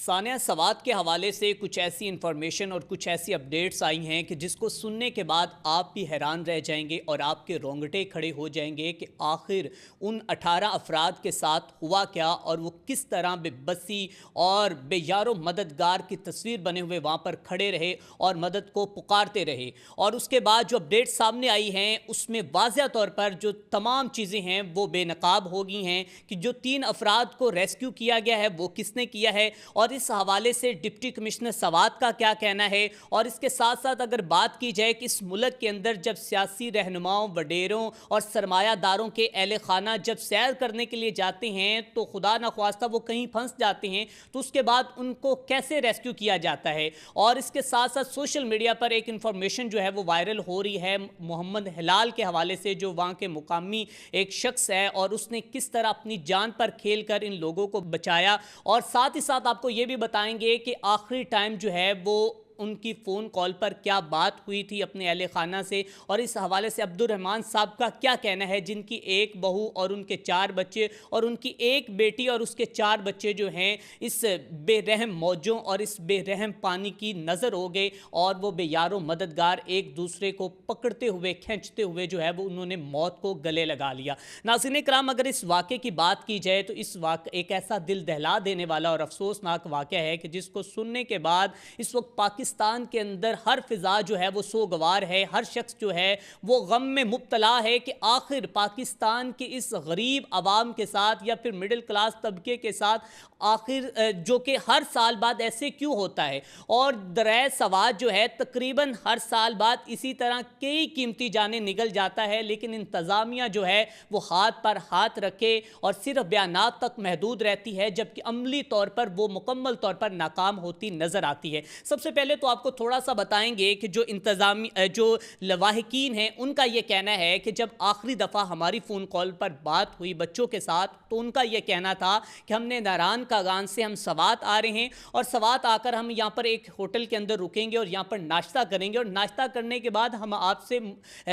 सानिया सवात के हवाले से कुछ ऐसी इन्फॉर्मेशन और कुछ ऐसी अपडेट्स आई हैं कि जिसको सुनने के बाद आप भी हैरान रह जाएंगे और आपके रोंगटे खड़े हो जाएंगे कि आखिर उन 18 अफराद के साथ हुआ क्या और वो किस तरह बेबसी और बेयारो मददगार की तस्वीर बने हुए वहाँ पर खड़े रहे और मदद को पुकारते रहे। और उसके बाद जो अपडेट्स सामने आई हैं उसमें वाज़ह तौर पर जो तमाम चीज़ें हैं वो बेनकाब हो गई हैं कि जो 3 अफराद को रेस्क्यू किया गया है वो किसने किया है और इस हवाले से डिप्टी कमिश्नर सवात का क्या कहना है। और इसके साथ साथ अगर बात की जाए कि इस मुल्क के अंदर जब सियासी रहनुमाओं, वडेरों और सरमायादारों के अहले खाना जब सैर करने के लिए जाते हैं तो खुदा न ख्वास्ता वो कहीं फंस जाते हैं तो उसके बाद उनको कैसे रेस्क्यू किया जाता है। और इसके साथ साथ सोशल मीडिया पर एक इंफॉर्मेशन जो है वो वायरल हो रही है मोहम्मद हिलाल के हवाले से, जो वहाँ के मुकामी एक शख्स है और उसने किस तरह अपनी जान पर खेल कर इन लोगों को बचाया। और साथ ही साथ आपको ये भी बताएंगे कि आखिरी टाइम जो है वो उनकी फ़ोन कॉल पर क्या बात हुई थी अपने अहले खाना से। और इस हवाले से अब्दुर्रहमान साहब का क्या कहना है, जिनकी एक बहू और उनके 4 बच्चे और उनकी एक बेटी और उसके 4 बच्चे जो हैं इस बेरहम मौजों और इस बेरहम पानी की नज़र हो गए और वो बेयारो मददगार एक दूसरे को पकड़ते हुए खींचते हुए जो है वो उन्होंने मौत को गले लगा लिया। नाज़रीन कराम, अगर इस वाक़े की बात की जाए तो इस वाक़े एक ऐसा दिल दहला देने वाला और अफसोसनाक वाक़या है कि जिसको सुनने के बाद इस वक्त पाकिस्तान के अंदर हर फिजा जो है वो सोगवार है। हर शख्स जो है वो गम में मुब्तला है कि आखिर पाकिस्तान के इस गरीब आवाम के साथ या फिर मिडिल क्लास तबके के साथ आखिर जो कि हर साल बाद ऐसे क्यों होता है। और दरिया सवात जो है तकरीबन हर साल बाद इसी तरह कई कीमती जानें निकल जाता है, लेकिन इंतज़ामिया जो है वो हाथ पर हाथ रखे और सिर्फ बयानात तक महदूद रहती है, जबकि अमली तौर पर वो मुकम्मल तौर पर नाकाम होती नज़र आती है। सबसे पहले तो आपको थोड़ा सा बताएंगे कि जो इंतज़ामी जो लवाहिकीन हैं उनका ये कहना है कि जब आखिरी दफ़ा हमारी फ़ोन कॉल पर बात हुई बच्चों के साथ तो उनका ये कहना था कि हमने नारान कागान से हम सवात आ रहे हैं और सवात आकर हम यहाँ पर एक होटल के अंदर रुकेंगे और यहाँ पर नाश्ता करेंगे और नाश्ता करने के बाद हम आपसे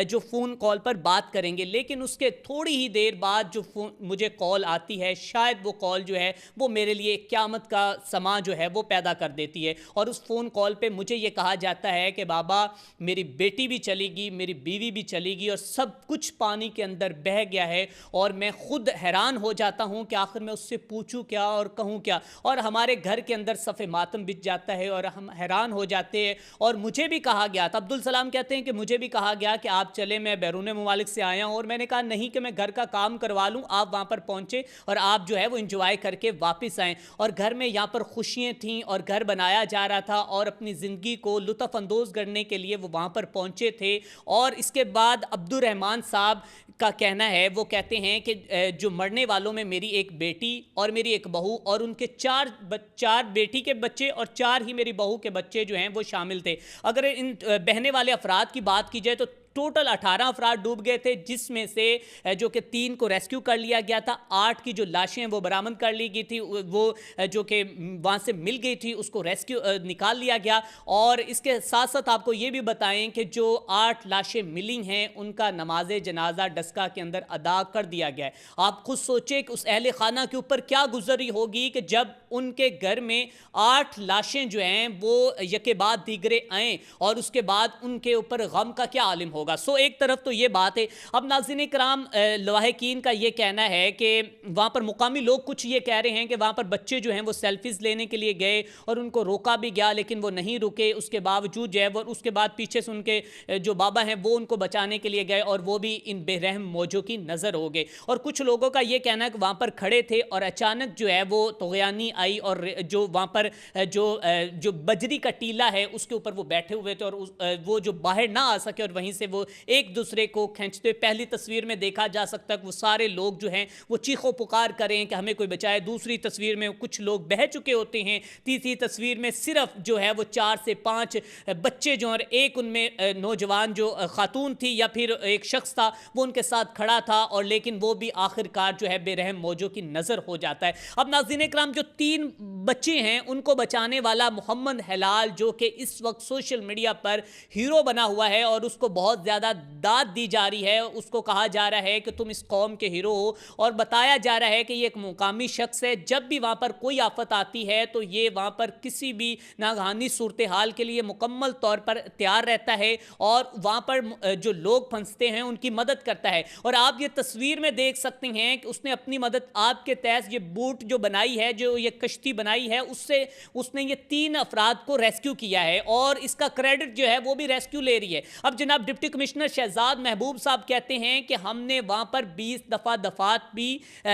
जो फ़ोन कॉल पर बात करेंगे। लेकिन उसके थोड़ी ही देर बाद जो मुझे कॉल आती है, शायद वो कॉल जो है वो मेरे लिए क़यामत का समा जो है वो पैदा कर देती है। और उस फ़ोन कॉल पे मुझे ये कहा जाता है कि बाबा मेरी बेटी भी चलेगी, मेरी बीवी भी चलेगी और सब कुछ पानी के अंदर बह गया है। और मैं खुद हैरान हो जाता हूँ कि आखिर मैं उससे पूछूं क्या और कहूँ क्या। और हमारे घर के अंदर सफ़े मातम बिछ जाता है और हम हैरान हो जाते हैं। और मुझे भी कहा गया था, अब्दुल सलाम कहते हैं कि मुझे भी कहा गया कि आप चले, मैं बैरून ममालिक से आया हूँ। और मैंने कहा नहीं कि मैं घर का काम करवा लूँ, आप वहाँ पर पहुँचे और आप जो है वो इंजॉय करके वापस आएँ। और घर में यहाँ पर खुशियाँ थीं और घर बनाया जा रहा था और अपनी ज़िंदगी को लुत्फ़ अंदोज़ करने के लिए वो वहाँ पर पहुँचे थे। और इसके बाद अब्दुर्रहमान साहब का कहना है, वो कहते हैं कि जो मरने वालों में मेरी एक बेटी और मेरी एक बहू और उनके 4 बेटी के बच्चे और 4 ही मेरी बहू के बच्चे जो हैं वो शामिल थे। अगर इन बहने वाले अफराद की बात की जाए तो टोटल 18 अफराद डूब गए थे, जिसमें से जो कि 3 को रेस्क्यू कर लिया गया था। 8 की जो लाशें हैं वो बरामद कर ली गई थी, वो जो कि वहाँ से मिल गई थी उसको रेस्क्यू निकाल लिया गया। और इसके साथ साथ आपको ये भी बताएं कि जो 8 लाशें मिली हैं उनका नमाज जनाजा डस्का के अंदर अदा कर दिया गया है। आप खुद सोचें कि उस अहले खाना के ऊपर क्या गुजरी होगी कि जब उनके घर में 8 लाशें जो हैं वो यके बाद दीगरे आएँ और उसके बाद उनके ऊपर गम का क्या आलिम होगा। सो एक तरफ तो ये बात है। अब नाज़रीन कराम, लवाहिकीन का ये कहना है कि वहाँ पर मुकामी लोग कुछ ये कह रहे हैं कि वहाँ पर बच्चे जो हैं वो सेल्फीज़ लेने के लिए गए और उनको रोका भी गया लेकिन वो नहीं रुके, उसके बावजूद जो है वो उसके बाद पीछे से उनके जो बाबा हैं वो उनको बचाने के लिए गए और वो भी इन बेरहम मौजों की नज़र हो गए। और कुछ लोगों का ये कहना है कि वहाँ पर खड़े थे और अचानक जो है वो तुग़यानी आई और जो वहाँ पर जो बजरी का टीला है उसके ऊपर वो बैठे हुए थे और वो जो बाहर ना आ सके और वहीं से वो एक दूसरे को खींचते। पहली तस्वीर में देखा जा सकता है कि वो सारे लोग जो हैं वो चीखो पुकार करें कि हमें कोई बचाए। दूसरी तस्वीर में कुछ लोग बह चुके होते हैं। तीसरी तस्वीर में सिर्फ जो है वो 4 से 5 बच्चे जो और एक उनमें नौजवान जो खातून थी या फिर एक शख्स था वो उनके साथ खड़ा था और लेकिन वो भी आखिरकार जो है बेरहम मौजों की नज़र हो जाता है। अब नाज़रीन कराम, जो 3 बच्चे हैं उनको बचाने वाला मोहम्मद हिलाल जो कि इस वक्त सोशल मीडिया पर हीरो बना हुआ है और उसको बहुत ज़्यादा दाद दी जा रही है, उसको कहा जा रहा है कि तुम इस कौम के हीरो हो, और बताया जा रहा है कि ये एक मुकामी शख्स है, जब भी वहाँ पर कोई आफत आती है तो ये वहाँ पर किसी भी नागहानी सूरत हाल के लिए मुकम्मल तौर पर तैयार रहता है और वहाँ पर जो लोग फंसते हैं उनकी मदद करता है। और आप ये तस्वीर में देख सकते हैं कि उसने अपनी मदद आपके तहत ये बूट जो बनाई है, जो ये कश्ती बनाई है, उससे उसने ये 3 अफराद को रेस्क्यू किया है और इसका क्रेडिट जो है वो भी रेस्क्यू ले रही है। अब जनाब डिप्टी कमिश्नर शहजाद महबूब साहब कहते हैं कि हमने वहाँ पर 20 दफ़ा दफात भी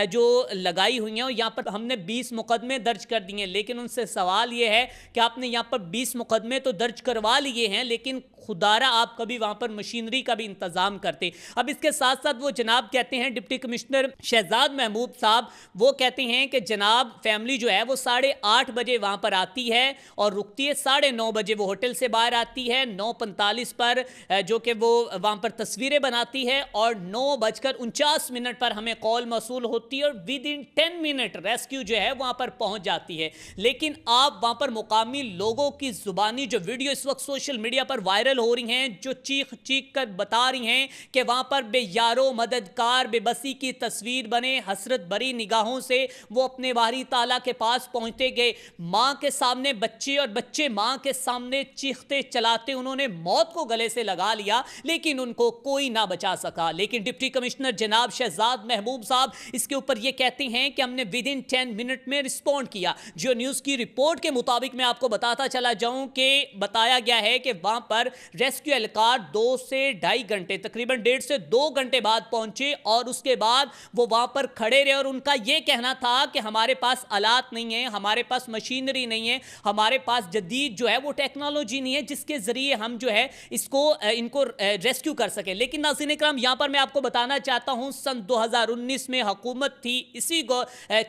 जो लगाई हुई हैं और यहाँ पर हमने 20 मुकदमे दर्ज कर दिए हैं, लेकिन उनसे सवाल ये है कि आपने यहाँ पर 20 मुकदमे तो दर्ज करवा लिए हैं, लेकिन खुदारा आप कभी वहाँ पर मशीनरी का भी इंतज़ाम करते। अब इसके साथ साथ वो जनाब कहते हैं, डिप्टी कमिश्नर शहजाद महबूब साहब वो कहते हैं कि जनाब फैमिली जो है वो 8:30 बजे वहाँ पर आती है और रुकती है, 9:30 बजे वो होटल से बाहर आती है, 9:45 पर जो कि वो वहाँ पर तस्वीरें बनाती है और 9:49 पर हमें कॉल मौसूल होती है और विद इन 10 मिनट रेस्क्यू जो है वहाँ पर पहुँच जाती है। लेकिन आप वहाँ पर मुकामी लोगों की जुबानी जो वीडियो इस वक्त सोशल मीडिया पर वायरल हो रही हैं, जो चीख चीख कर बता रही हैं कि वहाँ पर बेयारो मददगार बेबसी की तस्वीर बने, हसरत भरी निगाहों से वो अपने वारी ताला के पास पहुँचते गए, माँ के सामने बच्चे और बच्चे माँ के सामने चीखते चलाते उन्होंने मौत को गले से लगा लिया, लेकिन उनको कोई ना बचा सका। लेकिन डिप्टी कमिश्नर जनाब शहजाद महबूब साहब इसके ऊपर ये कहते हैं कि हमने विद इन 10 मिनट में रिस्पॉन्ड किया। जियो न्यूज़ की रिपोर्ट के मुताबिक मैं आपको बताता चला जाऊं कि बताया गया है कि वहां पर रेस्क्यू एहलकार 2 से 2.5 घंटे, तकरीबन 1.5 से 2 घंटे बाद पहुंचे और उसके बाद वो वहां पर खड़े रहे और उनका यह कहना था कि हमारे पास आलात नहीं है, हमारे पास मशीनरी नहीं है, हमारे पास जदीद जो है वो टेक्नोलॉजी नहीं है जिसके जरिए हम जो है इनको रेस्क्यू कर सके। लेकिन नाज़रीन इकराम, यहां पर मैं आपको बताना चाहता हूं सन 2019 में हुकूमत थी इसी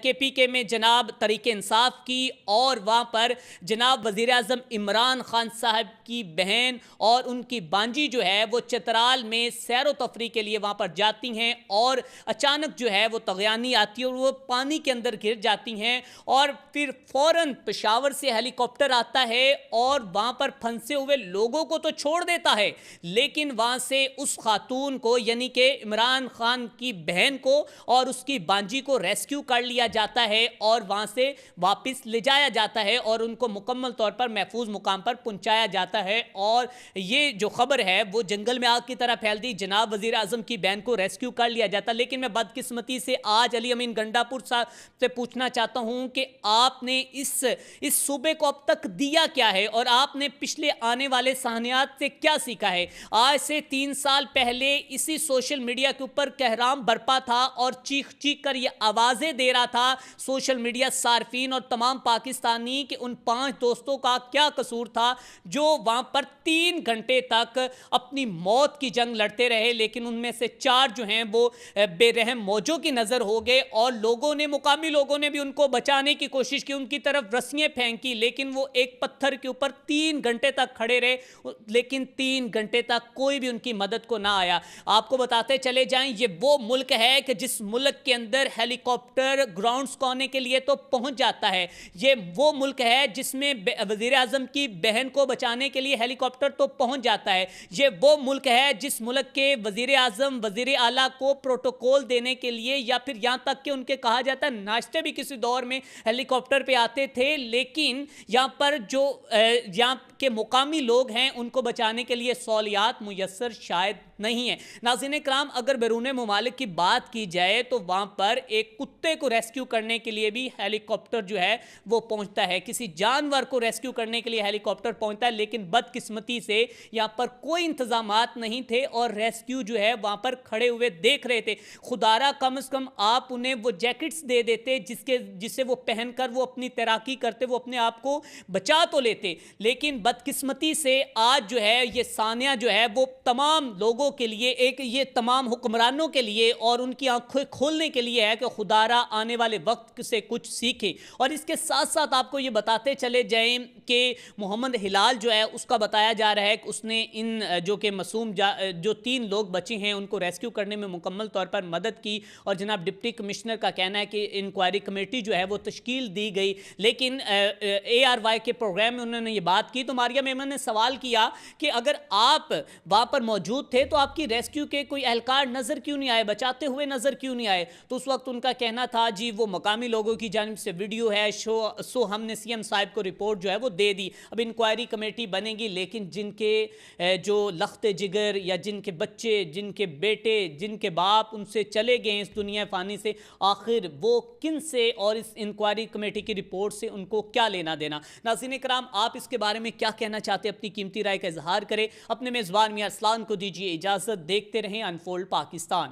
KPK में जनाब तरीके इंसाफ की और वहां पर जनाब वजीर आजम इमरान खान साहब की बहन और उनकी बांजी जो है वो चित्राल में सैर तफरी के लिए वहां पर जाती हैं और अचानक जो है वो तगयानी आती है और वो पानी के अंदर गिर जाती हैं और फिर फौरन पेशावर से हेलीकॉप्टर आता है और वहां पर फंसे हुए लोगों को तो छोड़ देता है, लेकिन वहां से उस खातून को यानी कि इमरान खान की बहन को और उसकी बांजी को रेस्क्यू कर लिया जाता है और वहां से वापस ले जाया जाता है और उनको मुकम्मल तौर पर महफूज मुकाम पर पहुंचाया जाता है। और ये जो खबर है वो जंगल में आग की तरह फैल दी, जनाब वजीर आजम की बहन को रेस्क्यू कर लिया जाता। लेकिन मैं बदकिस्मती से आज अली अमीन गंडापुर साहब से पूछना चाहता हूं कि आपने इस सूबे को अब तक दिया क्या है और आपने पिछले आने वाले साहनियात से क्या सीखा है। आज से 3 साल पहले इसी सोशल मीडिया के ऊपर कहराम बरपा था और चीख चीख कर ये आवाजें दे रहा था सोशल मीडिया सार्फिन और तमाम पाकिस्तानी कि उन 5 दोस्तों का क्या कसूर था जो वहां पर 3 घंटे तक अपनी मौत की जंग लड़ते रहे, लेकिन उनमें से 4 जो हैं वो बेरहम मौजों की नजर हो गए और मुकामी लोगों ने भी उनको बचाने की कोशिश की, उनकी तरफ रस्सियां फेंकी, लेकिन वो एक पत्थर के ऊपर 3 घंटे तक खड़े रहे, लेकिन 3 घंटे तक कोई भी उनकी मदद को ना आया। आपको बताते चले जाएं, ये वो मुल्क है कि जिस मुल्क के अंदर हेलीकॉप्टर ग्राउंड्स को आने के लिए तो पहुंच जाता है। ये वो मुल्क है जिसमें वजीर आजम की बहन को बचाने के लिए हेलीकॉप्टर तो पहुंच जाता है। ये वो मुल्क है जिस मुल्क के वजीर आजम वजीर आला को प्रोटोकॉल देने के लिए या फिर यहां तक कि उनके कहा जाता है नाश्ते भी किसी दौर में हेलीकॉप्टर पे आते थे, लेकिन यहां पर जो यहां के मुकामी लोग हैं उनको बचाने के लिए सहूलियात मुयस्सर शायद नहीं है। नाज़रीन इकराम, अगर बैरून मुमालिक की बात की जाए तो वहां पर एक कुत्ते को रेस्क्यू करने के लिए भी हेलीकॉप्टर जो है वो पहुंचता है, किसी जानवर को रेस्क्यू करने के लिए हेलीकॉप्टर पहुंचता है, लेकिन बदकिस्मती से यहां पर कोई इंतजामात नहीं थे और रेस्क्यू जो है वहां पर खड़े हुए देख रहे थे। खुदारा कम से कम आप उन्हें वो जैकेट्स दे देते जिससे वो पहनकर वो अपनी तैराकी करते, वो अपने आप को बचा तो लेते, लेकिन बदकिस्मती से आज जो है ये सानिया जो है वो तमाम लोगों के लिए ये तमाम हुक्मरानों के लिए और उनकी आंखें खोलने के लिए है कि खुदारा आने वाले वक्त से कुछ सीखे। और इसके साथ साथ आपको ये बताते चले जाएं कि मोहम्मद हिलाल जो है उसका बताया जा रहा है कि उसने इन जो कि मासूम जो 3 लोग बचे हैं उनको रेस्क्यू करने में मुकम्मल तौर पर मदद की और जनाब डिप्टी कमिश्नर का कहना है कि इंक्वायरी कमेटी जो है वो तश्कील दी गई। लेकिन ARY के प्रोग्राम में उन्होंने ये बात की तो मारिया मेमन ने सवाल किया कि अगर आप वहाँ पर मौजूद थे तो आपकी रेस्क्यू के कोई एहलकार नज़र क्यों नहीं आए, बचाते हुए नज़र क्यों नहीं आए? तो उस वक्त उनका कहना था जी वो मकामी लोगों की जानिब से वीडियो है, सो हमने सीएम साहब को रिपोर्ट जो है वो दे दी। अब इंक्वायरी कमेटी बनेगी, लेकिन जिनके जो लख्ते जिगर या जिनके बच्चे, जिनके बेटे, जिनके बाप उनसे चले गए इस दुनिया फ़ानी से, आखिर वो किन से और इस इंक्वायरी कमेटी की रिपोर्ट से उनको क्या लेना देना? नाज़रीन कराम, आप इसके बारे में क्या कहना चाहते हैं? अपनी कीमती राय का इजहार करें। अपने मेज़बान मियां अरसलान को दीजिए इजाज़त। देखते रहें अनफोल्ड पाकिस्तान।